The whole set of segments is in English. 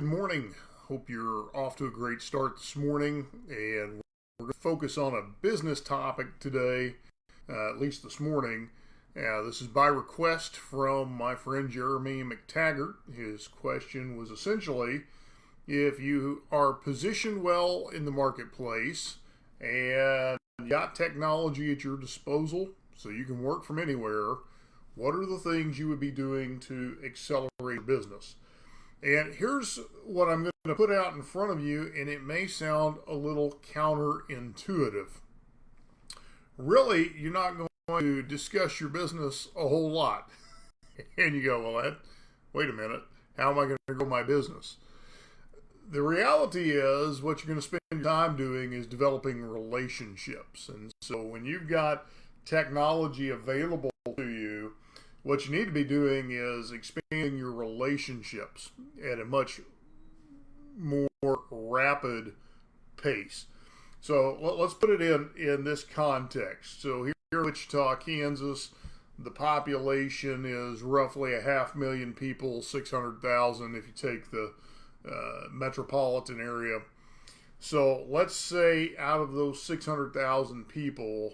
Good morning. Hope you're off to a great start this morning. And we're going to focus on a business topic today, at least this morning. This is by request from my friend Jeremy McTaggart. His question was essentially if you are positioned well in the marketplace and you got technology at your disposal so you can work from anywhere, what are the things you would be doing to accelerate your business? And here's what I'm going to put out in front of you, and it may sound a little counterintuitive. Really, you're not going to discuss your business a whole lot. And you go, well, wait a minute, how am I going to grow my business? The reality is what you're going to spend your time doing is developing relationships. And so when you've got technology available to you, what you need to be doing is expanding your relationships at a much more rapid pace. So let's put it in this context. So here in Wichita, Kansas, the population is roughly 500,000 people, 600,000 if you take the metropolitan area. So let's say out of those 600,000 people,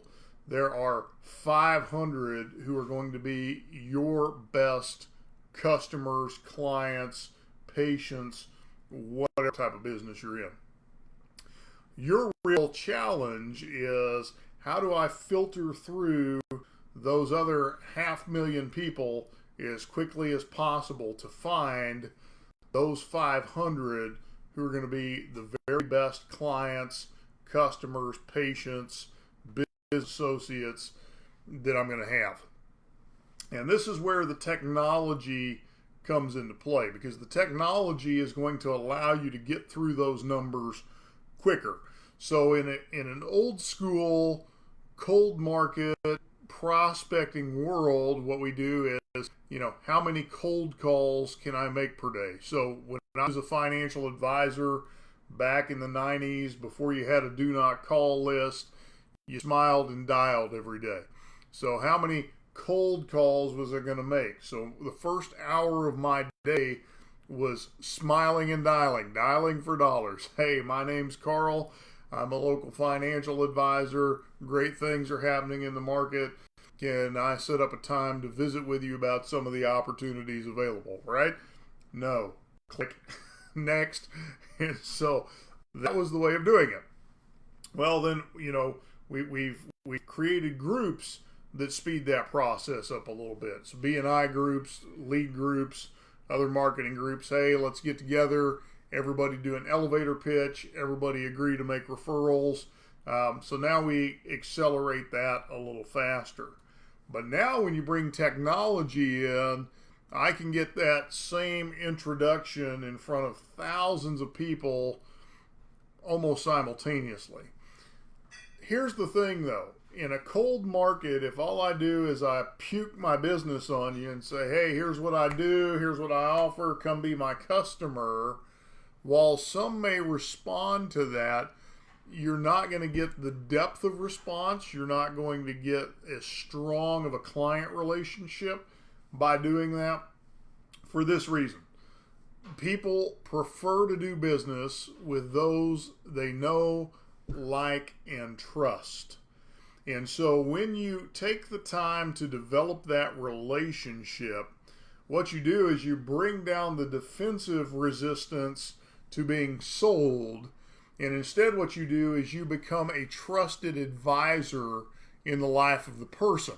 there are 500 who are going to be your best customers, clients, patients, whatever type of business you're in. Your real challenge is how do I filter through those other 500,000 people as quickly as possible to find those 500 who are going to be the very best clients, customers, patients, associates that I'm going to have. And this is where the technology comes into play, because the technology is going to allow you to get through those numbers quicker. So in an old school cold market prospecting world, what we do is, how many cold calls can I make per day? So when I was a financial advisor back in the 90s, before you had a do not call list, you smiled and dialed every day. So how many cold calls was I going to make? So the first hour of my day was smiling and dialing for dollars. Hey, my name's Carl. I'm a local financial advisor. Great things are happening in the market. Can I set up a time to visit with you about some of the opportunities available, right? No. Click next. And so that was the way of doing it. Well, then, We've created groups that speed that process up a little bit. So B&I groups, lead groups, other marketing groups. Hey, let's get together. Everybody do an elevator pitch. Everybody agree to make referrals. So now we accelerate that a little faster. But now when you bring technology in, I can get that same introduction in front of thousands of people almost simultaneously. Here's the thing, though. In a cold market, if all I do is I puke my business on you and say, hey, here's what I do, here's what I offer, come be my customer, while some may respond to that, you're not going to get the depth of response. You're not going to get as strong of a client relationship by doing that for this reason. People prefer to do business with those they know, like, and trust. And so when you take the time to develop that relationship, what you do is you bring down the defensive resistance to being sold. And instead what you do is you become a trusted advisor in the life of the person.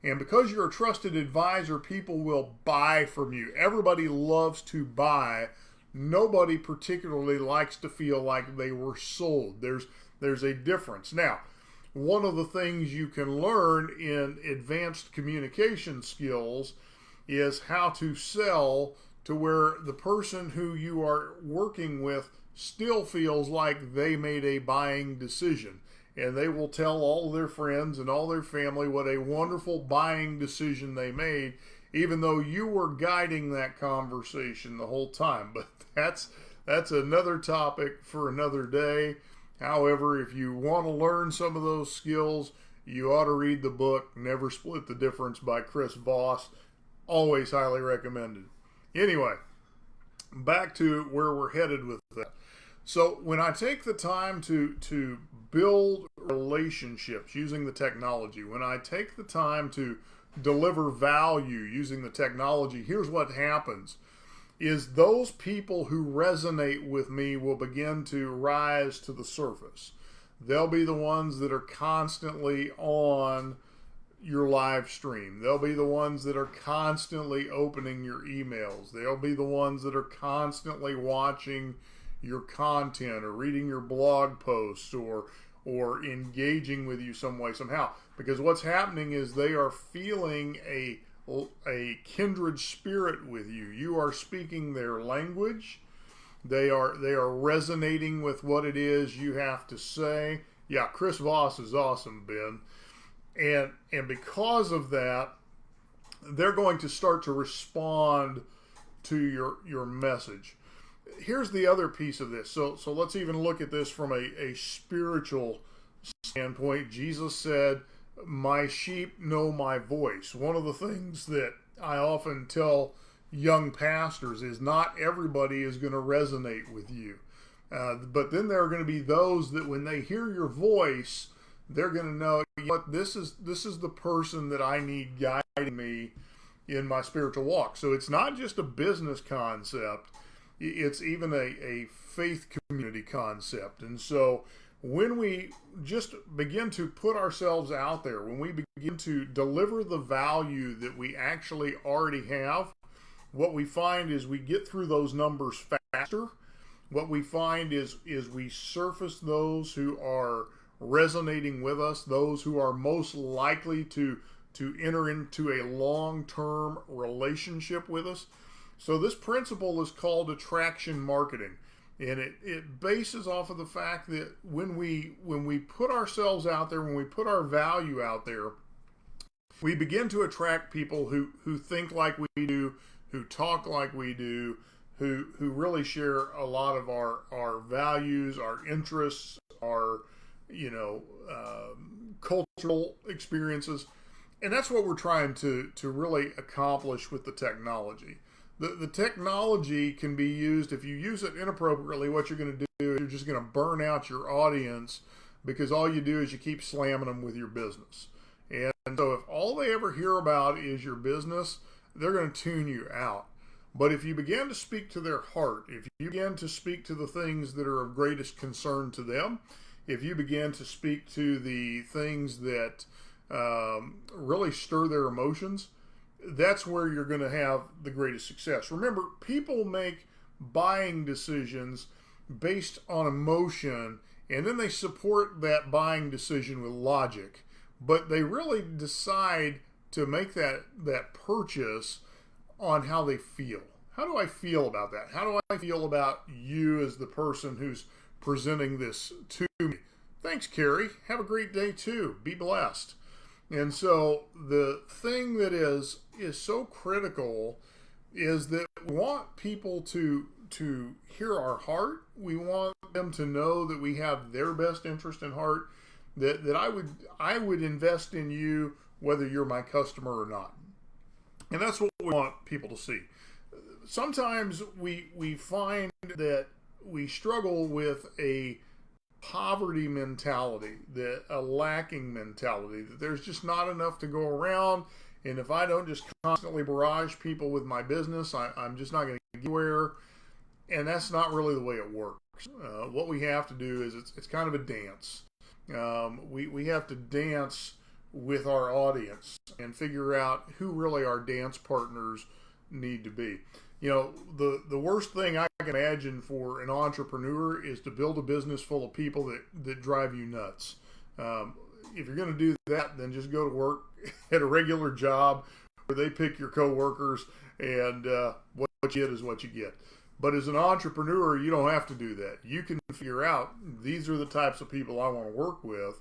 And because you're a trusted advisor, people will buy from you. Everybody loves to buy. Nobody particularly likes to feel like they were sold. There's a difference. Now, one of the things you can learn in advanced communication skills is how to sell to where the person who you are working with still feels like they made a buying decision. And they will tell all their friends and all their family what a wonderful buying decision they made, even though you were guiding that conversation the whole time. But that's another topic for another day. However, if you want to learn some of those skills, you ought to read the book Never Split the Difference by Chris Voss. Always highly recommended. Anyway, back to where we're headed with that. So when I take the time to build relationships using the technology, when I take the time to deliver value using the technology, here's what happens is those people who resonate with me will begin to rise to the surface. They'll be the ones that are constantly on your live stream. They'll be the ones that are constantly opening your emails. They'll be the ones that are constantly watching your content or reading your blog posts or engaging with you some way, somehow. Because what's happening is they are feeling a kindred spirit with you. You are speaking their language. They are resonating with what it is you have to say. Yeah, Chris Voss is awesome, Ben. And because of that, they're going to start to respond to your message. Here's the other piece of this. So let's even look at this from a spiritual standpoint. Jesus said, "My sheep know my voice." One of the things that I often tell young pastors is not everybody is going to resonate with you. But then there are going to be those that when they hear your voice, they're going to know, what this is the person that I need guiding me in my spiritual walk. So it's not just a business concept, it's even a faith community concept. And so when we just begin to put ourselves out there, when we begin to deliver the value that we actually already have, what we find is we get through those numbers faster. What we find is we surface those who are resonating with us, those who are most likely to enter into a long-term relationship with us. So this principle is called attraction marketing, and it bases off of the fact that when we put ourselves out there, when we put our value out there, we begin to attract people who think like we do, who talk like we do, who really share a lot of our values, our interests, our cultural experiences. And that's what we're trying to really accomplish with the technology. The technology can be used, if you use it inappropriately, what you're going to do is you're just going to burn out your audience, because all you do is you keep slamming them with your business. And so if all they ever hear about is your business, they're going to tune you out. But if you begin to speak to their heart, if you begin to speak to the things that are of greatest concern to them, if you begin to speak to the things that really stir their emotions, that's where you're going to have the greatest success. Remember, people make buying decisions based on emotion, and then they support that buying decision with logic. But they really decide to make that purchase on how they feel. How do I feel about that? How do I feel about you as the person who's presenting this to me? Thanks, Carrie. Have a great day too. Be blessed. And so the thing that is so critical is that we want people to hear our heart. We want them to know that we have their best interest in heart, that I would invest in you whether you're my customer or not. And that's what we want people to see. Sometimes we find that we struggle with a poverty mentality, a lacking mentality, that there's just not enough to go around, and if I don't just constantly barrage people with my business, I'm just not going to get anywhere. And that's not really the way it works. What we have to do is it's kind of a dance. We have to dance with our audience and figure out who really our dance partners need to be. The worst thing I can imagine for an entrepreneur is to build a business full of people that drive you nuts. If you're going to do that, then just go to work at a regular job where they pick your coworkers, and what you get is what you get. But as an entrepreneur, you don't have to do that. You can figure out, these are the types of people I want to work with.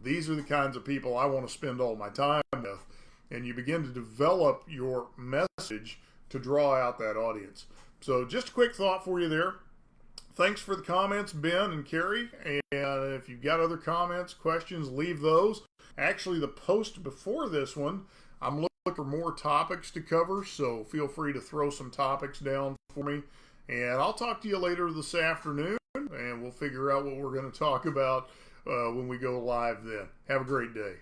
These are the kinds of people I want to spend all my time with. And you begin to develop your message to draw out that audience. So just a quick thought for you there. Thanks for the comments, Ben and Carrie. And if you've got other comments, questions, leave those. Actually, the post before this one, I'm looking for more topics to cover, so feel free to throw some topics down for me, And I'll talk to you later this afternoon, and we'll figure out what we're going to talk about when we go live then. Have a great day.